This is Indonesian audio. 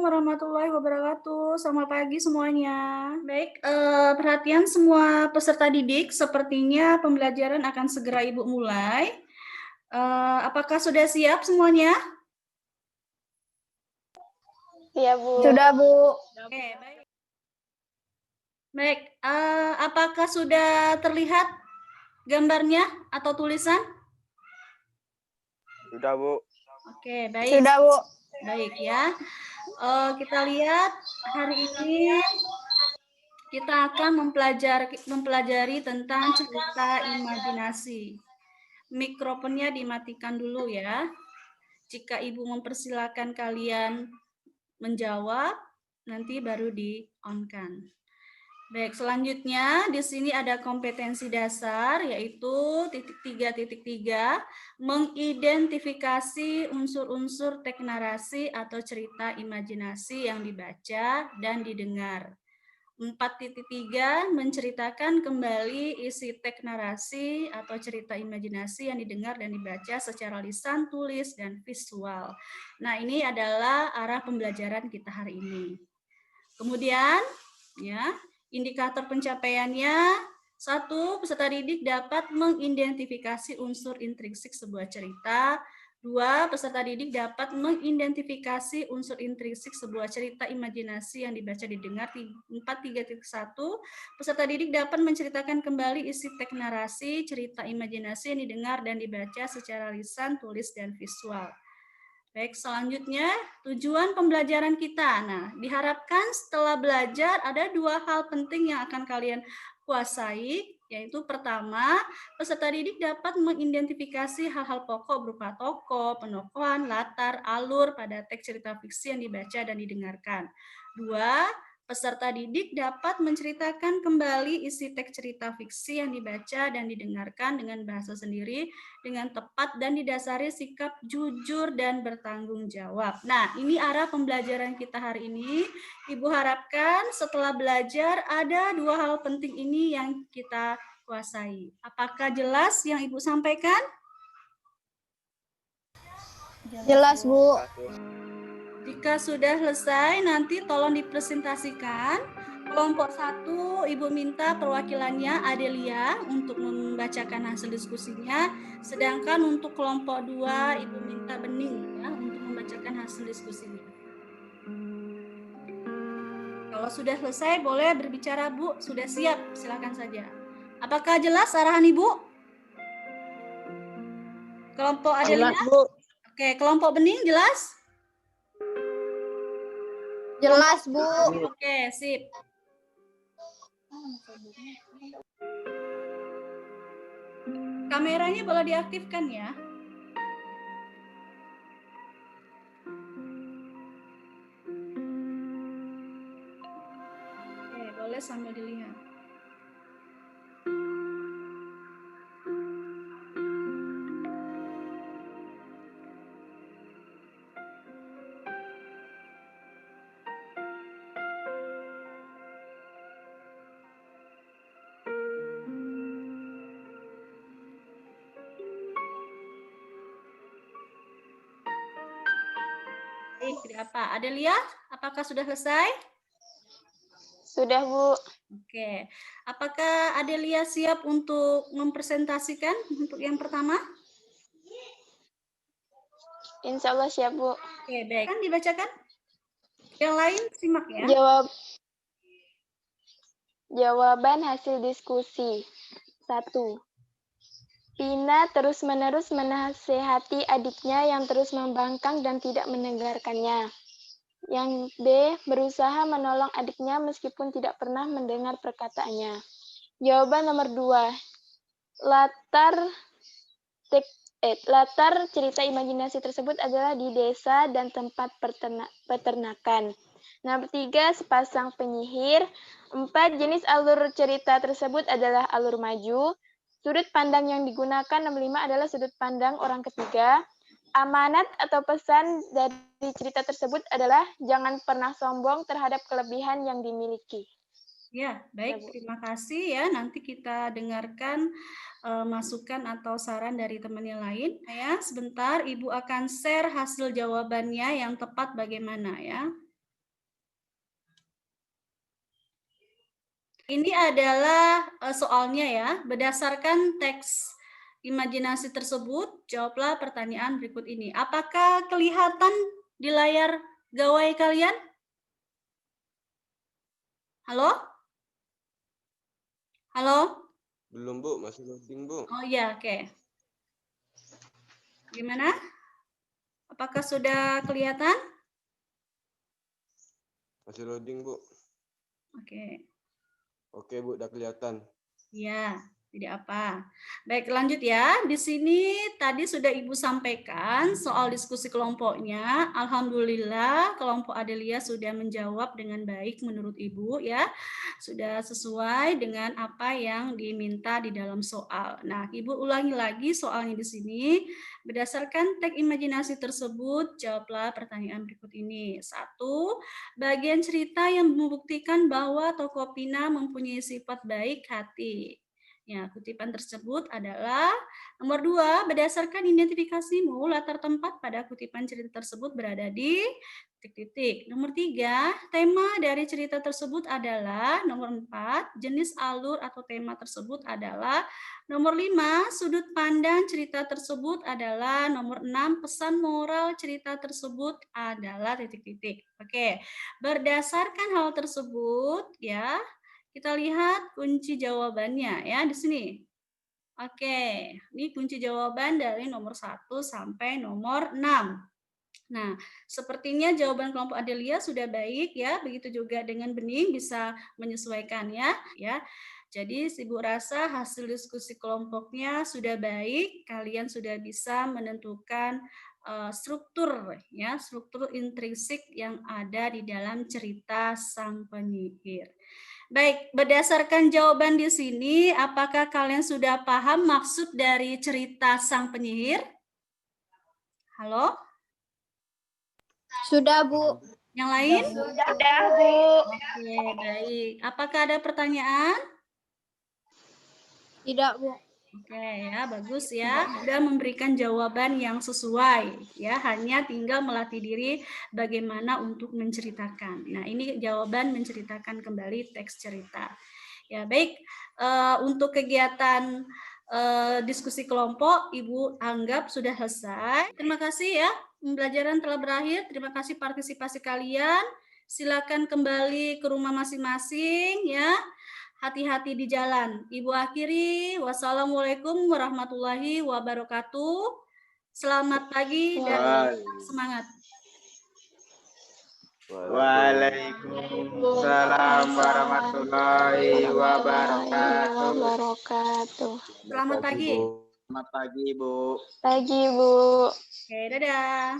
warahmatullahi wabarakatuh. Selamat pagi semuanya. Baik, perhatian semua peserta didik, sepertinya pembelajaran akan segera Ibu mulai. Apakah sudah siap semuanya? Iya, Bu. Sudah, Bu. Oke, baik. Baik, apakah sudah terlihat gambarnya atau tulisan? Sudah, Bu. Oke, baik. Sudah, Bu. Baik ya. Kita lihat hari ini kita akan mempelajari tentang cerita imajinasi. Mikrofonnya dimatikan dulu ya. Jika Ibu mempersilahkan kalian menjawab, nanti baru di-on-kan. Baik, selanjutnya di sini ada kompetensi dasar yaitu titik 3.3 mengidentifikasi unsur-unsur teks narasi atau cerita imajinasi yang dibaca dan didengar. 4.3 menceritakan kembali isi teks narasi atau cerita imajinasi yang didengar dan dibaca secara lisan, tulis, dan visual. Nah, ini adalah arah pembelajaran kita hari ini. Kemudian, ya, indikator pencapaiannya, 1. Peserta didik dapat mengidentifikasi unsur intrinsik sebuah cerita. 2. Peserta didik dapat mengidentifikasi unsur intrinsik sebuah cerita imajinasi yang dibaca didengar. 4.3.1 peserta didik dapat menceritakan kembali isi teks narasi, cerita imajinasi yang didengar dan dibaca secara lisan, tulis, dan visual. Baik, selanjutnya tujuan pembelajaran kita. Nah, diharapkan setelah belajar ada 2 hal penting yang akan kalian kuasai, yaitu pertama, peserta didik dapat mengidentifikasi hal-hal pokok berupa tokoh, penokohan, latar, alur pada teks cerita fiksi yang dibaca dan didengarkan. 2. Peserta didik dapat menceritakan kembali isi teks cerita fiksi yang dibaca dan didengarkan dengan bahasa sendiri, dengan tepat dan didasari sikap jujur dan bertanggung jawab. Nah, ini arah pembelajaran kita hari ini. Ibu harapkan setelah belajar ada 2 hal penting ini yang kita kuasai. Apakah jelas yang Ibu sampaikan? Jelas, Bu. Jika sudah selesai, nanti tolong dipresentasikan. Kelompok 1, Ibu minta perwakilannya Adelia untuk membacakan hasil diskusinya. Sedangkan untuk kelompok 2, Ibu minta Bening ya, untuk membacakan hasil diskusinya. Kalau sudah selesai, boleh berbicara, Bu. Sudah siap, silakan saja. Apakah jelas arahan Ibu? Kelompok Adelia? Jelas, Bu. Oke, kelompok Bening jelas? Jelas, Bu. Oke, sip. Kameranya boleh diaktifkan ya. Oke, boleh sambil dilihat. Baik, tidak apa. Adelia, apakah sudah selesai? Sudah, Bu. Oke. Apakah Adelia siap untuk mempresentasikan untuk yang pertama? Insya Allah siap, Bu. Oke, baik. Kan dibacakan? Yang lain simak ya. Jawaban hasil diskusi. 1. Pina terus-menerus menasehati adiknya yang terus membangkang dan tidak mendengarkannya. Yang B. Berusaha menolong adiknya meskipun tidak pernah mendengar perkataannya. Jawaban nomor 2. Latar cerita imajinasi tersebut adalah di desa dan tempat peternakan. Nomor 3, sepasang penyihir. 4, jenis alur cerita tersebut adalah alur maju. Sudut pandang yang digunakan nomor 5 adalah sudut pandang orang ketiga. Amanat atau pesan dari cerita tersebut adalah jangan pernah sombong terhadap kelebihan yang dimiliki. Ya, baik. Terima kasih ya. Nanti kita dengarkan masukan atau saran dari teman yang lain. Ya, sebentar Ibu akan share hasil jawabannya yang tepat bagaimana ya. Ini adalah soalnya ya. Berdasarkan teks imajinasi tersebut, jawablah pertanyaan berikut ini. Apakah kelihatan di layar gawai kalian? Halo? Halo? Belum, Bu. Masih loading, Bu. Oh iya, oke. Gimana? Apakah sudah kelihatan? Masih loading, Bu. Oke. Oke, Bu. Udah kelihatan. Ya, tidak apa. Baik, lanjut ya. Di sini tadi sudah Ibu sampaikan soal diskusi kelompoknya. Alhamdulillah, kelompok Adelia sudah menjawab dengan baik menurut Ibu ya. Sudah sesuai dengan apa yang diminta di dalam soal. Nah, Ibu ulangi lagi soalnya di sini. Berdasarkan teks imajinasi tersebut, jawablah pertanyaan berikut ini. 1. Bagian cerita yang membuktikan bahwa tokoh Pina mempunyai sifat baik hati. Ya, kutipan tersebut adalah nomor 2, berdasarkan identifikasimu, latar tempat pada kutipan cerita tersebut berada di titik-titik. Nomor 3, tema dari cerita tersebut adalah nomor 4, jenis alur atau tema tersebut adalah nomor 5, sudut pandang cerita tersebut adalah nomor 6, pesan moral cerita tersebut adalah titik-titik. Oke, berdasarkan hal tersebut ya, kita lihat kunci jawabannya ya di sini. Oke, ini kunci jawaban dari nomor 1 sampai nomor 6. Nah, sepertinya jawaban kelompok Adelia sudah baik ya, begitu juga dengan Bening bisa menyesuaikan ya. Jadi Ibu rasa hasil diskusi kelompoknya sudah baik, kalian sudah bisa menentukan struktur ya, struktur intrinsik yang ada di dalam cerita sang penyihir. Baik, berdasarkan jawaban di sini, apakah kalian sudah paham maksud dari cerita sang penyihir? Halo? Sudah, Bu. Yang lain? Sudah, Bu. Oke, baik. Apakah ada pertanyaan? Tidak, Bu. Oke ya, bagus ya. Sudah memberikan jawaban yang sesuai ya, hanya tinggal melatih diri bagaimana untuk menceritakan. Nah, ini jawaban menceritakan kembali teks cerita. Ya, baik. Untuk kegiatan diskusi kelompok Ibu anggap sudah selesai. Terima kasih ya. Pembelajaran telah berakhir. Terima kasih partisipasi kalian. Silakan kembali ke rumah masing-masing ya. Hati-hati di jalan. Ibu akhiri. Wassalamualaikum warahmatullahi wabarakatuh. Selamat pagi dan semangat. Waalaikumsalam warahmatullahi wabarakatuh. Selamat pagi. Selamat pagi, Bu. Pagi, Bu. Oke, dadah.